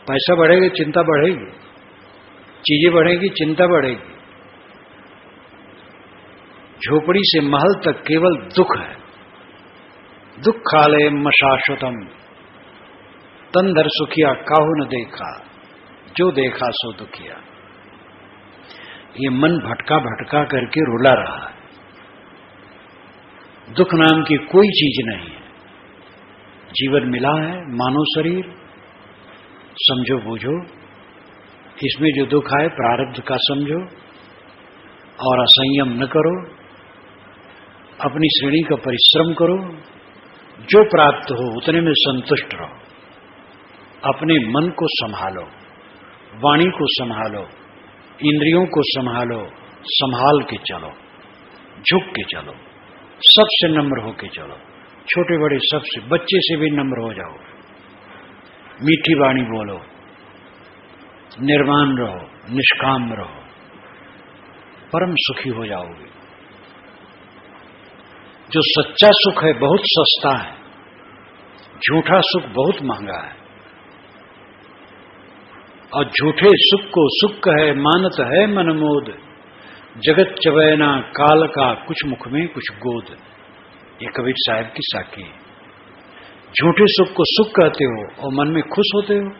पैसा बढ़ेगा चिंता बढ़ेगी, चीजें बढ़ेगी चिंता बढ़ेगी। झोपड़ी से महल तक केवल दुख है। दुखालय शाश्वतम, तंधर सुखिया काहू न देखा, जो देखा सो दुखिया। ये मन भटका भटका करके रुला रहा है। दुख नाम की कोई चीज नहीं है। जीवन मिला है, मानव शरीर, समझो बूझो, इसमें जो दुख आए प्रारब्ध का समझो और असंयम न करो, अपनी श्रेणी का परिश्रम करो, जो प्राप्त हो उतने में संतुष्ट रहो, अपने मन को संभालो, वाणी को संभालो, इंद्रियों को संभालो, संभाल के चलो, झुक के चलो, सबसे नम्र होके चलो, छोटे बड़े सबसे, बच्चे से भी नम्र हो जाओ, मीठी वाणी बोलो, निर्वाण रहो, निष्काम रहो, परम सुखी हो जाओगे। जो सच्चा सुख है बहुत सस्ता है, झूठा सुख बहुत महंगा है। और झूठे सुख को सुख कहे मानत है मनमोद, जगत चबैना काल का कुछ मुख में कुछ गोद। ये कबीर साहब की साखी है। झूठे सुख को सुख कहते हो और मन में खुश होते हो।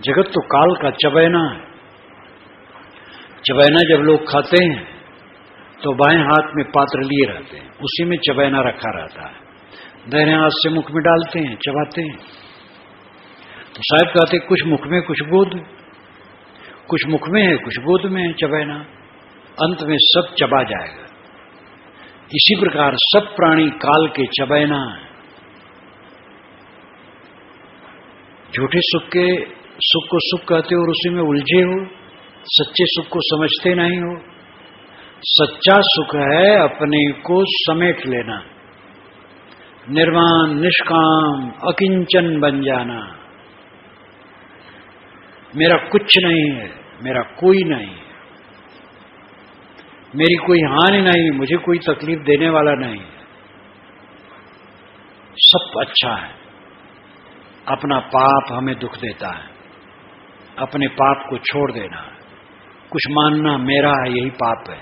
जगत तो काल का चबैना है। चबैना जब लोग खाते हैं तो बाएं हाथ में पात्र लिए रहते हैं, उसी में चबैना रखा रहता है, दाहिने हाथ से मुख में डालते हैं, चबाते हैं। तो साहब कहते कुछ मुख में कुछ गोद, कुछ मुख में है कुछ गोद में है चबैना, अंत में सब चबा जाएगा। इसी प्रकार सब प्राणी काल के चबैना है। झूठे सुख को सुख कहते हो और उसी में उलझे हो, सच्चे सुख को समझते नहीं हो। सच्चा सुख है अपने को समेट लेना, निर्वाण निष्काम अकिंचन बन जाना। मेरा कुछ नहीं है, मेरा कोई नहीं है, मेरी कोई हानि नहीं, मुझे कोई तकलीफ देने वाला नहीं है, सब अच्छा है। अपना पाप हमें दुख देता है, अपने पाप को छोड़ देना है। कुछ मानना मेरा है यही पाप है।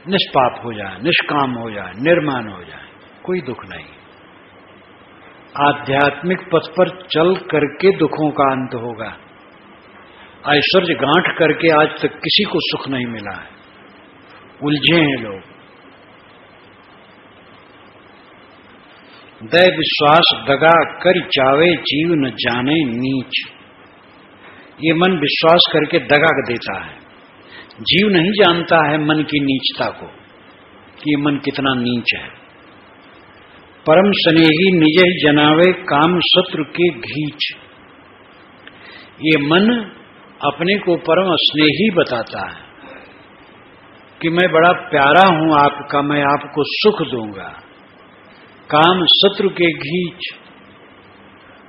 निष्पाप हो जाए, निष्काम हो जाए, निर्माण हो जाए, कोई दुख नहीं। आध्यात्मिक पथ पर चल करके दुखों का अंत होगा। ऐश्वर्य गांठ करके आज तक किसी को सुख नहीं मिला है, उलझे हैं लोग। दय विश्वास दगा कर चावे जीव न जाने नीच। ये मन विश्वास करके दगा देता है। जीव नहीं जानता है मन की नीचता को, कि मन कितना नीच है। परम स्नेही निज ही जनावे काम शत्रु के घीच। ये मन अपने को परम स्नेही बताता है कि मैं बड़ा प्यारा हूं आपका, मैं आपको सुख दूंगा। काम शत्रु के घीच,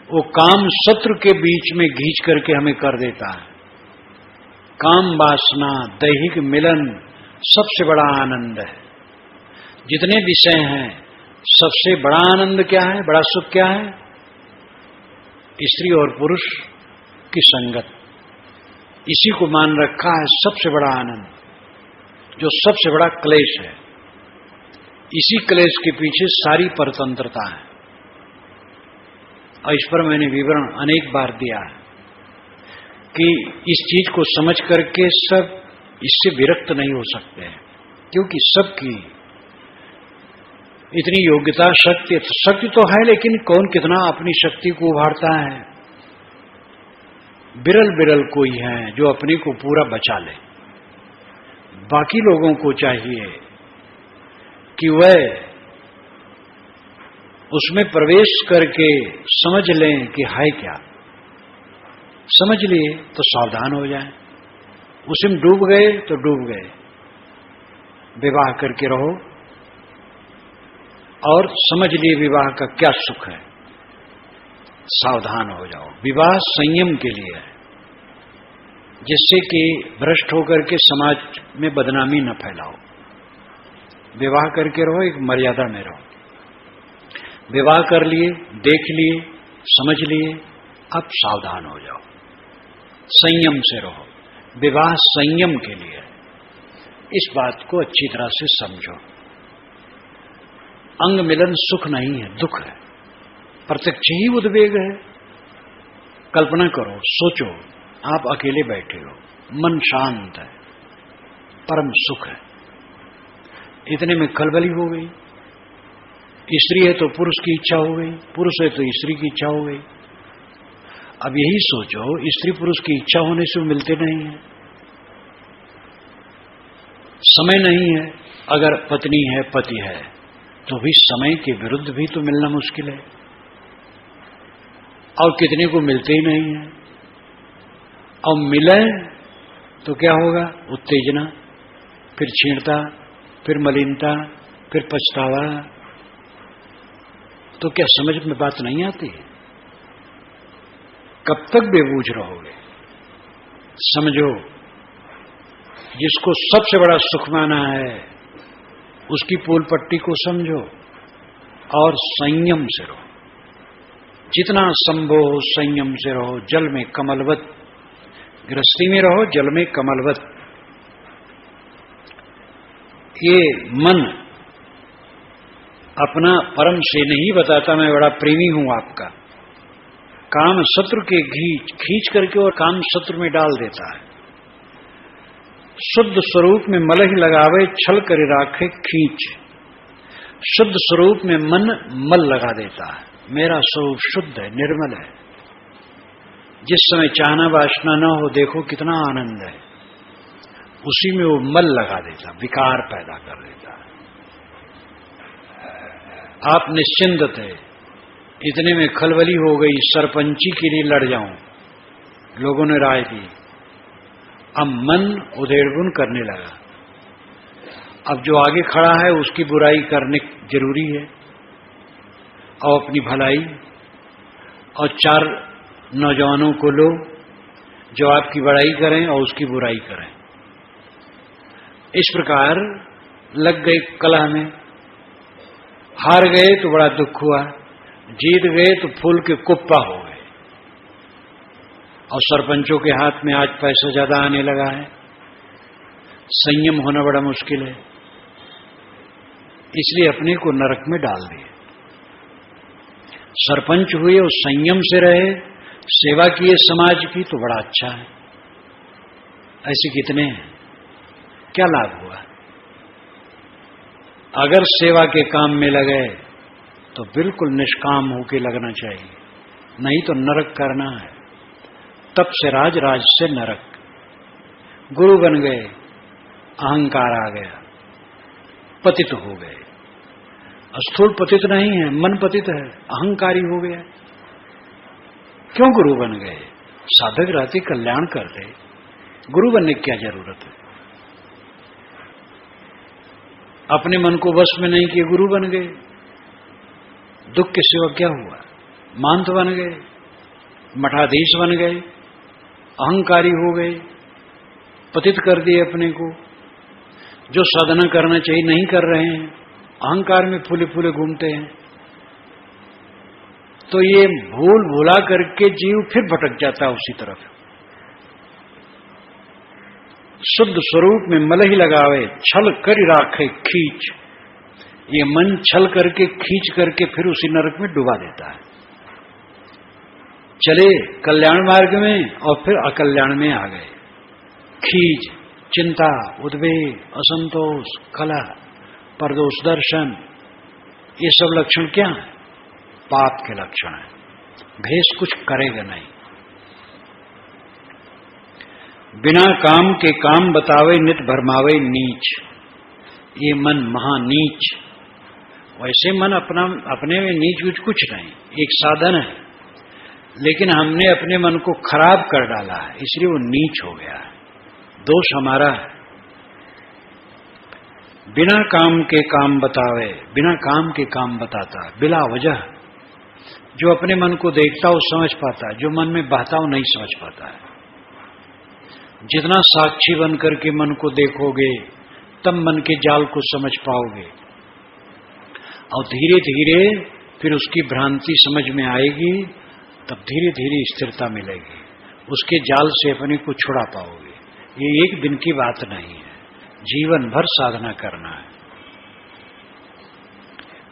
वो काम शत्रु के बीच में घींच करके हमें कर देता है। काम वासना दैहिक मिलन सबसे बड़ा आनंद है। जितने विषय हैं सबसे बड़ा आनंद क्या है, बड़ा सुख क्या है? स्त्री और पुरुष की संगत, इसी को मान रखा है सबसे बड़ा आनंद, जो सबसे बड़ा क्लेश है। इसी क्लेश के पीछे सारी परतंत्रता है। और इस पर मैंने विवरण अनेक बार दिया है कि इस चीज को समझ करके सब इससे विरक्त नहीं हो सकते हैं, क्योंकि सबकी इतनी योग्यता शक्ति तो है, लेकिन कौन कितना अपनी शक्ति को उभारता है। बिरल बिरल कोई है जो अपने को पूरा बचा ले। बाकी लोगों को चाहिए कि वह उसमें प्रवेश करके समझ लें कि है क्या। समझ लिए तो सावधान हो जाएं, उसमें डूब गए तो डूब गए। विवाह करके रहो और समझ लिए विवाह का क्या सुख है, सावधान हो जाओ। विवाह संयम के लिए है, जिससे कि भ्रष्ट होकर के समाज में बदनामी न फैलाओ। विवाह करके रहो, एक मर्यादा में रहो। विवाह कर लिए, देख लिए, समझ लिए, अब सावधान हो जाओ, संयम से रहो। विवाह संयम के लिए है, इस बात को अच्छी तरह से समझो। अंग मिलन सुख नहीं है, दुख है। प्रत्यक्ष ही उद्वेग है। कल्पना करो, सोचो, आप अकेले बैठे हो, मन शांत है, परम सुख है। इतने में खलबली हो गई। स्त्री है तो पुरुष की इच्छा हो गई, पुरुष है तो स्त्री की इच्छा हो गई। अब यही सोचो, स्त्री पुरुष की इच्छा होने से वो मिलते नहीं है, समय नहीं है। अगर पत्नी है पति है तो भी समय के विरुद्ध भी तो मिलना मुश्किल है, और कितने को मिलते ही नहीं है। और मिले तो क्या होगा? उत्तेजना, फिर छीणता, फिर मलिनता, फिर पछतावा। तो क्या समझ में बात नहीं आती? कब तक बेबूझ रहोगे? समझो, जिसको सबसे बड़ा सुख माना है उसकी पोल पट्टी को समझो और संयम से रहो। जितना संभव हो संयम से रहो। जल में कमलवत, गृहस्थी में रहो जल में कमलवत। ये मन अपना परम से नहीं बताता मैं बड़ा प्रेमी हूं आपका, काम शत्रु के खींच करके और काम शत्रु में डाल देता है। शुद्ध स्वरूप में मलह लगावे छल कर राखे खींच। शुद्ध स्वरूप में मन मल लगा देता है। मेरा स्वरूप शुद्ध है, निर्मल है। जिस समय चाहना वासना न हो, देखो कितना आनंद है, उसी में वो मल लगा देता, विकार पैदा कर देता है। आप निश्चिंत थे, इतने में खलबली हो गई, सरपंची के लिए लड़ जाऊं, लोगों ने राय दी। अब मन उधेड़बुन करने लगा। अब जो आगे खड़ा है उसकी बुराई करने जरूरी है, और अपनी भलाई, और चार नौजवानों को लो जो आपकी बड़ाई करें और उसकी बुराई करें। इस प्रकार लग गए कलह में। हार गए तो बड़ा दुख हुआ, जीत गए तो फूल के कुप्पा हो गए। और सरपंचों के हाथ में आज पैसा ज्यादा आने लगा है, संयम होना बड़ा मुश्किल है, इसलिए अपने को नरक में डाल दिए। सरपंच हुए और संयम से रहे, सेवा किए समाज की, तो बड़ा अच्छा है। ऐसे कितने हैं, क्या लाभ हुआ? अगर सेवा के काम में लगे तो बिल्कुल निष्काम होके लगना चाहिए, नहीं तो नरक करना है। तप से राज, राज से नरक। गुरु बन गए, अहंकार आ गया, पतित हो गए। स्थूल पतित नहीं है, मन पतित है, अहंकारी हो गया। क्यों गुरु बन गए? साधक रहते कल्याण करते, गुरु बनने की क्या जरूरत है? अपने मन को वश में नहीं किए, गुरु बन गए। दुख के सिवा क्या हुआ? मांत बन गए, मठाधीश बन गए, अहंकारी हो गए, पतित कर दिए अपने को। जो साधना करना चाहिए नहीं कर रहे हैं, अहंकार में फूले फूले घूमते हैं। तो ये भूल भुला करके जीव फिर भटक जाता है उसी तरफ। शुद्ध स्वरूप में मलही लगावे छल कर राखे खींच। ये मन छल करके खींच करके फिर उसी नरक में डुबा देता है। चले कल्याण मार्ग में और फिर अकल्याण में आ गए। खींच, चिंता, उद्वेग, असंतोष, कलह, परदोष दर्शन, ये सब लक्षण क्या है? पाप के लक्षण है। भेष कुछ करेगा नहीं। बिना काम के काम बतावे नित भरमावे नीच। ये मन महानीच। वैसे मन अपने में नीच वीच कुछ नहीं, एक साधन है, लेकिन हमने अपने मन को खराब कर डाला है, इसलिए वो नीच हो गया है। दोष हमारा है। बिना काम के काम बतावे, बिना काम के काम बताता, बिला वजह। जो अपने मन को देखता हो समझ पाता है, जो मन में बहता हो नहीं समझ पाता है। जितना साक्षी बन करके मन को देखोगे तब मन के जाल को समझ पाओगे, और धीरे धीरे फिर उसकी भ्रांति समझ में आएगी, तब धीरे धीरे स्थिरता मिलेगी, उसके जाल से अपने को छुड़ा पाओगे। ये एक दिन की बात नहीं है, जीवन भर साधना करना है।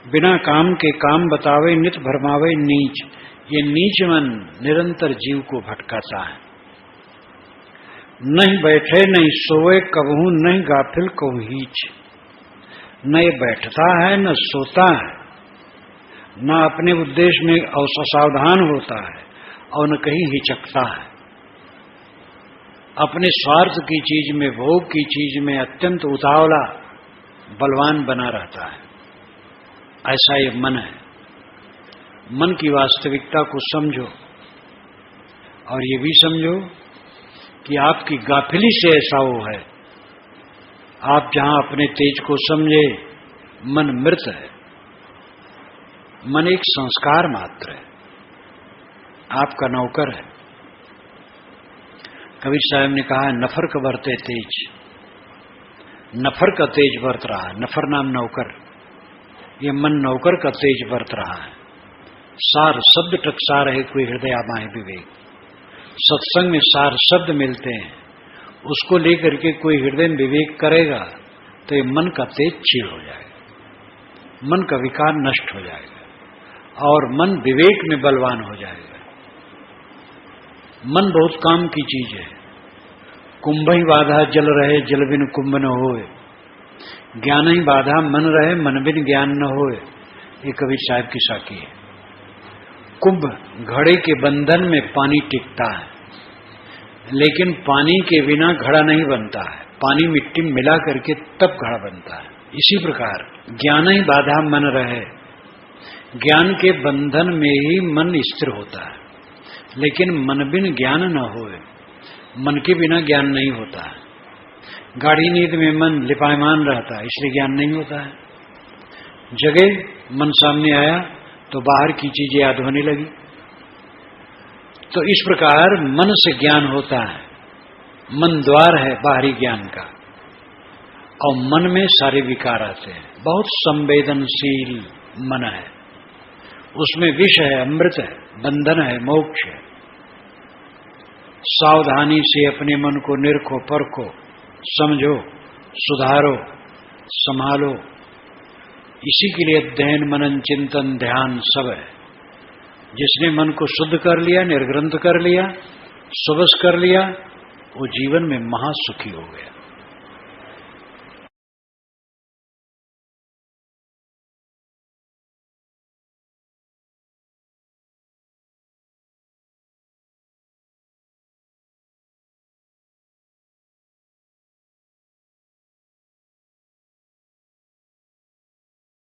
बिना काम के काम बतावे नित भरमावे नीच। ये नीच मन निरंतर जीव को भटकाता है। नहीं बैठे नहीं सोए कबहू नहीं गाफिल को हीच। न ये बैठता है न सोता है, न अपने उद्देश्य में असावधान होता है और न कहीं हिचकता है। अपने स्वार्थ की चीज में, भोग की चीज में अत्यंत उतावला बलवान बना रहता है। ऐसा ये मन है। मन की वास्तविकता को समझो और ये भी समझो कि आपकी गाफिली से ऐसा वो है। आप जहां अपने तेज को समझे, मन मृत है। मन एक संस्कार मात्र है, आपका नौकर है। कबीर साहब ने कहा, नफर का बरते तेज, नफर का तेज बरत रहा है। नफर नाम नौकर, ये मन नौकर का तेज बरत रहा है। सार शब्द टकसा रहे कोई हृदय आमाए विवेक। सत्संग में सार शब्द मिलते हैं, उसको लेकर के कोई हृदय में विवेक करेगा तो ये मन का तेज क्षीण हो जाएगा, मन का विकार नष्ट हो जाएगा और मन विवेक में बलवान हो जाएगा। मन बहुत काम की चीज है। कुंभ ही बाधा जल रहे, जल बिन कुंभ न होए। ज्ञान ही बाधा मन रहे, मन बिन ज्ञान न होए। ये कबीर साहब की साखी है। कुंभ घड़े के बंधन में पानी टिकता है, लेकिन पानी के बिना घड़ा नहीं बनता है। पानी मिट्टी में मिला करके तब घड़ा बनता है। इसी प्रकार ज्ञान ही बाधा मन रहे, ज्ञान के बंधन में ही मन स्थिर होता है। लेकिन मन बिन ज्ञान न होए, मन के बिना ज्ञान नहीं होता है। गाढ़ी नींद में मन लिपायमान रहता है, इसलिए ज्ञान नहीं होता है। जगे मन सामने आया तो बाहर की चीजें याद होने लगी। तो इस प्रकार मन से ज्ञान होता है। मन द्वार है बाहरी ज्ञान का, और मन में सारे विकार आते हैं। बहुत संवेदनशील मन है, उसमें विष है, अमृत है, बंधन है, मोक्ष है। सावधानी से अपने मन को निरखो, परखो, समझो, सुधारो, संभालो। इसी के लिए अध्ययन, मनन, चिंतन, ध्यान सब है। जिसने मन को शुद्ध कर लिया, निर्ग्रंथ कर लिया, सुबस कर लिया, वो जीवन में महासुखी हो गया।